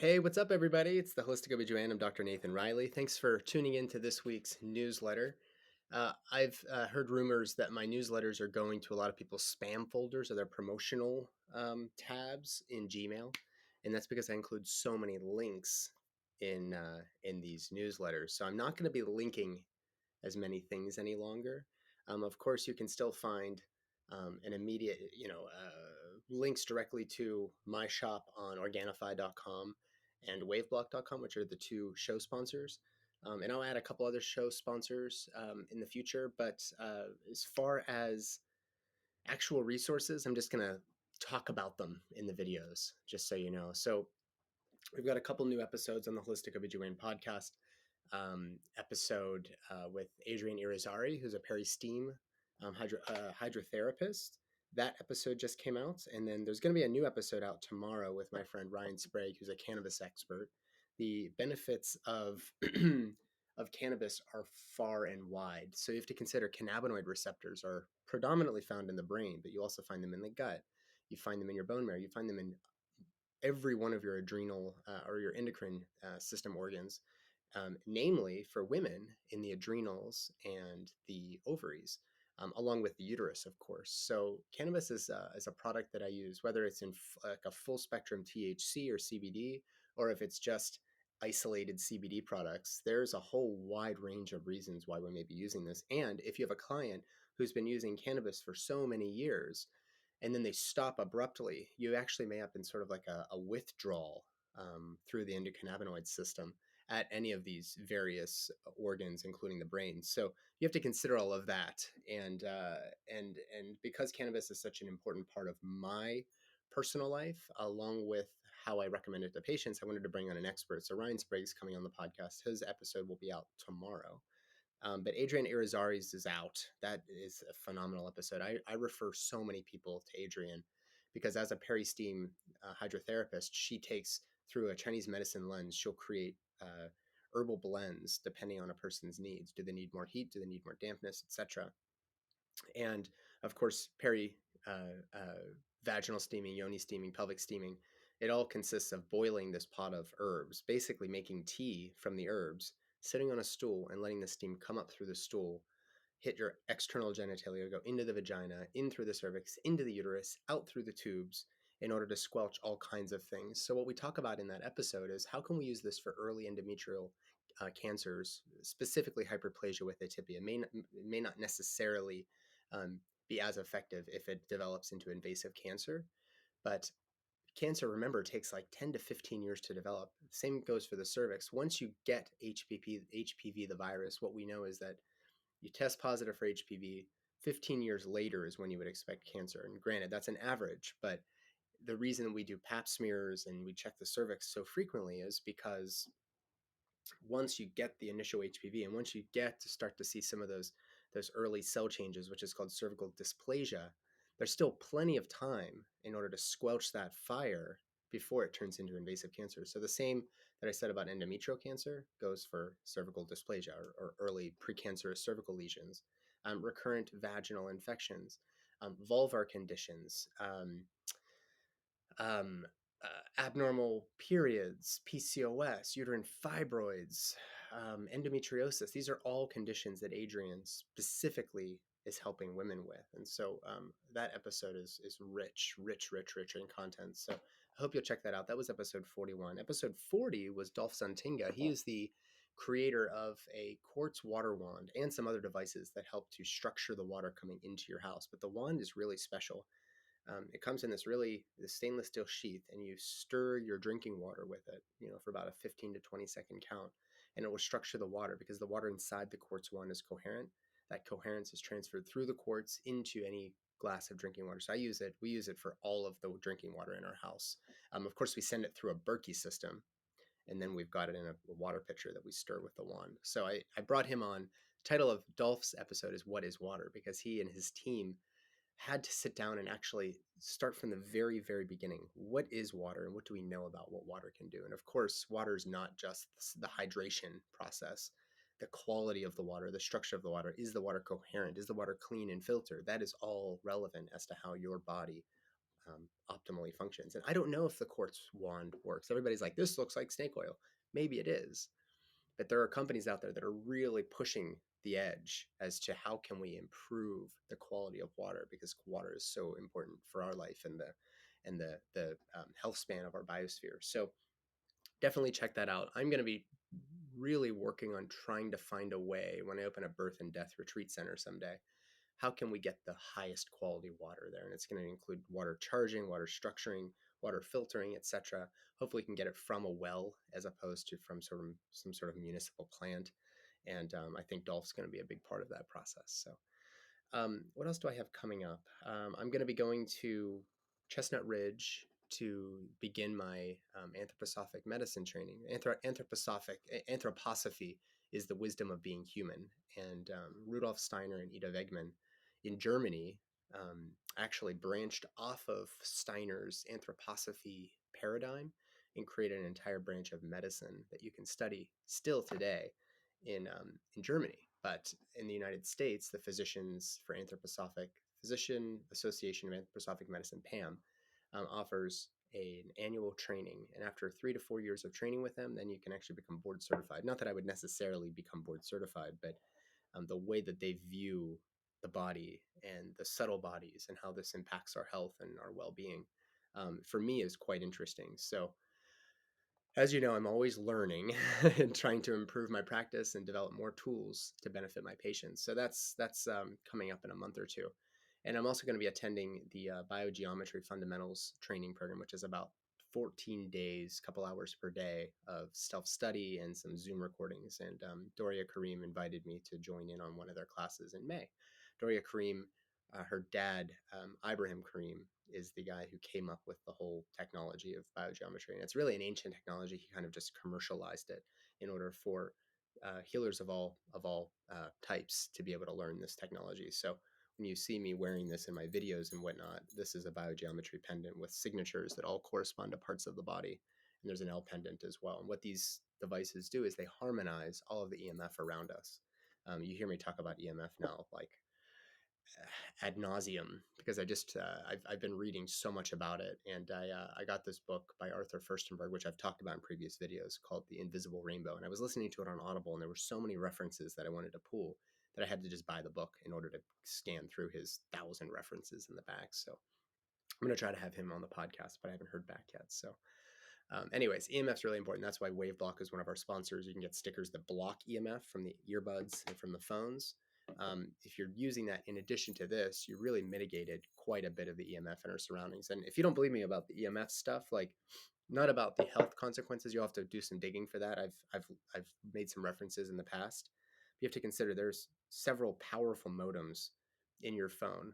Hey, what's up, everybody? It's the Holistic OBGYN. I'm Dr. Nathan Riley. Thanks for tuning in to this week's newsletter. I've heard rumors that my newsletters are going to a lot of people's spam folders or their promotional tabs in Gmail, and that's because I include so many links in these newsletters. So I'm not going to be linking as many things any longer. Of course, you can still find an immediate, links directly to my shop on Organifi.com and Waveblock.com, which are the two show sponsors. And I'll add a couple other show sponsors in the future. But as far as actual resources, I'm just going to talk about them in the videos, just so you know. So we've got a couple new episodes on the Holistic OBGYN podcast. Episode with Adrienne Irizarry, who's a peri-steam hydrotherapist. That episode just came out, and then there's going to be a new episode out tomorrow with my friend Ryan Sprague, who's a cannabis expert. The benefits of of cannabis are far and wide. So you have to consider cannabinoid receptors are predominantly found in the brain, but you also find them in the gut. You find them in your bone marrow. You find them in every one of your adrenal or your endocrine system organs, namely for women in the adrenals and the ovaries, along with the uterus, of course. So cannabis is a product that I use, whether it's in like a full spectrum THC or CBD, or if it's just isolated CBD products. There's a whole wide range of reasons why we may be using this. And if you have a client who's been using cannabis for so many years, and then they stop abruptly, you actually may have been sort of like a withdrawal through the endocannabinoid system at any of these various organs, including the brain. So you have to consider all of that, and because cannabis is such an important part of my personal life, along with how I recommend it to patients, I wanted to bring on an expert. So Ryan Sprague's coming on the podcast. His episode will be out tomorrow. But Adrienne Irizarry's is out. That is a phenomenal episode. I refer so many people to Adrienne because as a peri-steam hydrotherapist, she takes through a Chinese medicine lens. She'll create herbal blends depending on a person's needs. Do they need more heat? Do they need more dampness, etc.? And of course, vaginal steaming, yoni steaming, pelvic steaming, it all consists of boiling this pot of herbs, basically making tea from the herbs, sitting on a stool and letting the steam come up through the stool, hit your external genitalia, go into the vagina, in through the cervix, into the uterus, out through the tubes in order to squelch all kinds of things. So what we talk about in that episode is how can we use this for early endometrial cancers, specifically hyperplasia with atypia. May not necessarily um, be as effective if it develops into invasive cancer, but cancer, remember, takes like 10 to 15 years to develop. Same goes for the cervix. Once you get HPV, the virus, what we know is that you test positive for HPV, 15 years later is when you would expect cancer. And granted, that's an average, but the reason we do pap smears and we check the cervix so frequently is because once you get the initial HPV and once you get to start to see some of those early cell changes, which is called cervical dysplasia, there's still plenty of time in order to squelch that fire before it turns into invasive cancer. So the same that I said about endometrial cancer goes for cervical dysplasia or early precancerous cervical lesions, recurrent vaginal infections, vulvar conditions, um, abnormal periods, PCOS, uterine fibroids, endometriosis. These are all conditions that Adrienne specifically is helping women with. And so that episode is rich in content. So I hope you'll check that out. That was episode 41. Episode 40 was Dolph Zantinga. He is the creator of a quartz water wand and some other devices that help to structure the water coming into your house. But the wand is really special. It comes in this stainless steel sheath, and you stir your drinking water with it, for about a 15 to 20-second count, and it will structure the water because the water inside the quartz wand is coherent. That coherence is transferred through the quartz into any glass of drinking water. So I use it. We use it for all of the drinking water in our house. Of course, we send it through a Berkey system, and then we've got it in a water pitcher that we stir with the wand. So I brought him on. The title of Dolph's episode is "What is Water?" because he and his team had to sit down and actually start from the very, very beginning. What is water and what do we know about what water can do? And of course, water is not just the hydration process, the quality of the water, the structure of the water. Is the water coherent? Is the water clean and filtered? That is all relevant as to how your body optimally functions. And I don't know if the quartz wand works. Everybody's like, this looks like snake oil. Maybe it is, but there are companies out there that are really pushing the edge as to how can we improve the quality of water, because water is so important for our life and the health span of our biosphere. So definitely check that out. I'm going to be really working on trying to find a way when I open a birth and death retreat center someday. How can we get the highest quality water there? And it's going to include water charging, water structuring, water filtering, etc. Hopefully, we can get it from a well as opposed to from some sort of municipal plant. And I think Dolph's going to be a big part of that process. So what else do I have coming up? I'm going to be going to Chestnut Ridge to begin my anthroposophic medicine training. Anthroposophy is the wisdom of being human. And Rudolf Steiner and Ida Wegman in Germany actually branched off of Steiner's anthroposophy paradigm and created an entire branch of medicine that you can study still today in Germany. But in the United States, the Physician Association of Anthroposophic Medicine, PAM, offers an annual training. And after 3 to 4 years of training with them, then you can actually become board certified. Not that I would necessarily become board certified, but the way that they view the body and the subtle bodies and how this impacts our health and our well-being, for me is quite interesting. So as you know, I'm always learning and trying to improve my practice and develop more tools to benefit my patients. So that's coming up in a month or two. And I'm also going to be attending the Biogeometry Fundamentals training program, which is about 14 days, couple hours per day of self-study and some Zoom recordings. And Doria Karim invited me to join in on one of their classes in May. Doria Karim, her dad, Ibrahim Karim, is the guy who came up with the whole technology of biogeometry. And it's really an ancient technology. He kind of just commercialized it in order for healers of all types to be able to learn this technology. So when you see me wearing this in my videos and whatnot, this is a biogeometry pendant with signatures that all correspond to parts of the body. And there's an L pendant as well. And what these devices do is they harmonize all of the EMF around us. You hear me talk about EMF now, like ad nauseum, because I've been reading so much about it, and I got this book by Arthur Firstenberg, which I've talked about in previous videos, called The Invisible Rainbow, and I was listening to it on Audible, and there were so many references that I wanted to pull that I had to just buy the book in order to scan through his 1,000 references in the back. So I'm going to try to have him on the podcast, but I haven't heard back yet. So anyways, EMF is really important. That's why WaveBlock is one of our sponsors. You can get stickers that block EMF from the earbuds and from the phones. If you're using that in addition to this, you really mitigated quite a bit of the EMF in our surroundings. And if you don't believe me about the EMF stuff, like not about the health consequences, you'll have to do some digging for that. I've made some references in the past. You have to consider there's several powerful modems in your phone,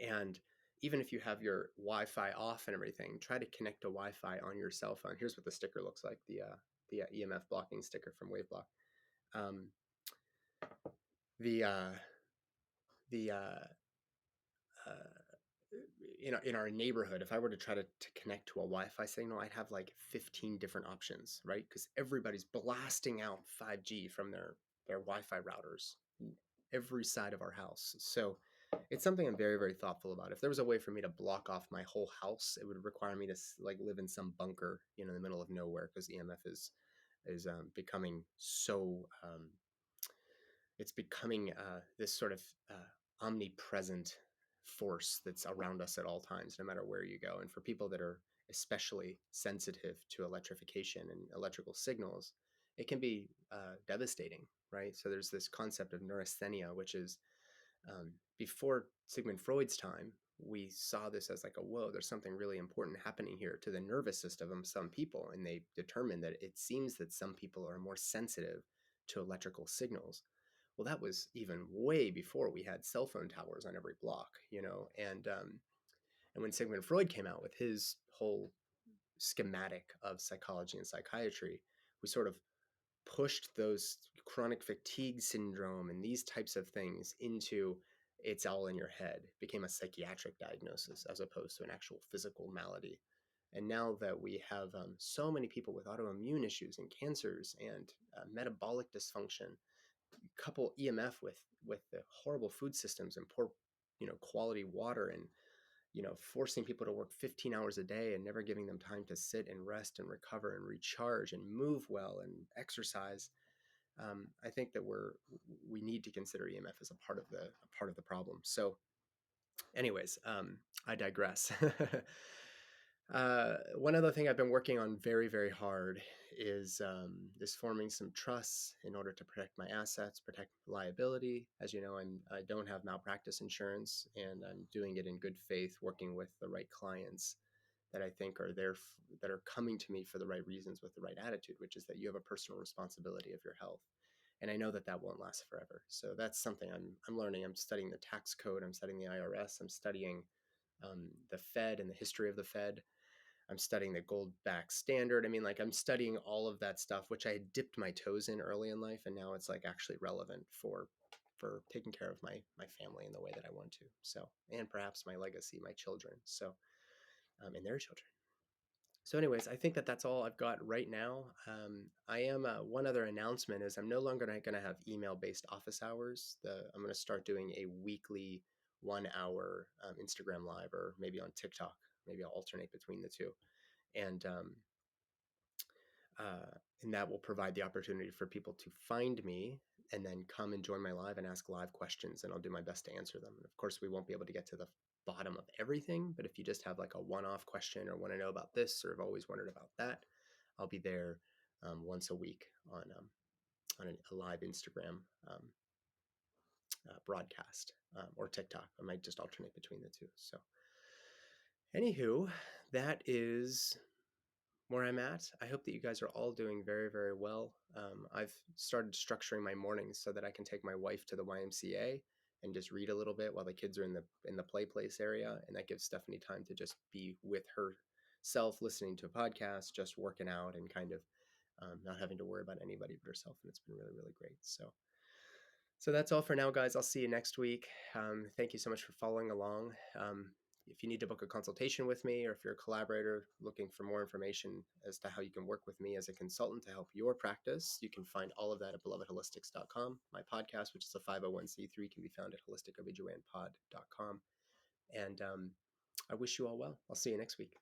and even if you have your Wi-Fi off and everything, try to connect to Wi-Fi on your cell phone. Here's what the sticker looks like, the EMF blocking sticker from WaveBlock. Um, the uh, the in our neighborhood, if I were to try to connect to a Wi-Fi signal, I'd have like 15 different options, right? Because everybody's blasting out 5G from their Wi-Fi routers every side of our house. So it's something I'm very, very thoughtful about. If there was a way for me to block off my whole house, it would require me to like live in some bunker, in the middle of nowhere, because EMF is becoming so it's becoming this sort of omnipresent force that's around us at all times, no matter where you go. And for people that are especially sensitive to electrification and electrical signals, it can be devastating, right? So there's this concept of neurasthenia, which is before Sigmund Freud's time, we saw this as like a whoa, there's something really important happening here to the nervous system of some people. And they determined that it seems that some people are more sensitive to electrical signals. Well, that was even way before we had cell phone towers on every block, and when Sigmund Freud came out with his whole schematic of psychology and psychiatry, we sort of pushed those chronic fatigue syndrome and these types of things into it's all in your head. It became a psychiatric diagnosis as opposed to an actual physical malady. And now that we have so many people with autoimmune issues and cancers and metabolic dysfunction, couple EMF with the horrible food systems and poor quality water, and forcing people to work 15 hours a day and never giving them time to sit and rest and recover and recharge and move well and exercise. I think that we need to consider EMF as a part of the problem. So, anyways, I digress. One other thing I've been working on very, very hard is forming some trusts in order to protect my assets, protect liability. As you know, I don't have malpractice insurance, and I'm doing it in good faith, working with the right clients that I think are that are coming to me for the right reasons with the right attitude, which is that you have a personal responsibility of your health. And I know that that won't last forever. So that's something I'm learning. I'm studying the tax code. I'm studying the IRS. I'm studying the Fed and the history of the Fed. I'm studying the gold back standard. I mean, like I'm studying all of that stuff, which I had dipped my toes in early in life, and now it's like actually relevant for taking care of my family in the way that I want to. So, and perhaps my legacy, my children. So, and their children. So, anyways, I think that that's all I've got right now. I am one other announcement is I'm no longer going to have email-based office hours. I'm going to start doing a weekly 1 hour Instagram live, or maybe on TikTok. Maybe I'll alternate between the two, and uh, and that will provide the opportunity for people to find me and then come and join my live and ask live questions, and I'll do my best to answer them. And of course, we won't be able to get to the bottom of everything, but if you just have like a one-off question or want to know about this or have always wondered about that, I'll be there once a week on a live Instagram broadcast or TikTok. I might just alternate between the two. So, anywho, that is where I'm at. I hope that you guys are all doing very, very well. I've started structuring my mornings so that I can take my wife to the YMCA and just read a little bit while the kids are in the play place area, and that gives Stephanie time to just be with herself, listening to a podcast, just working out, and kind of not having to worry about anybody but herself. And it's been really, really great. So that's all for now, guys. I'll see you next week. Thank you so much for following along. If you need to book a consultation with me, or if you're a collaborator looking for more information as to how you can work with me as a consultant to help your practice, you can find all of that at belovedholistics.com. My podcast, which is a 501c3, can be found at holisticobgynpod.com. And I wish you all well. I'll see you next week.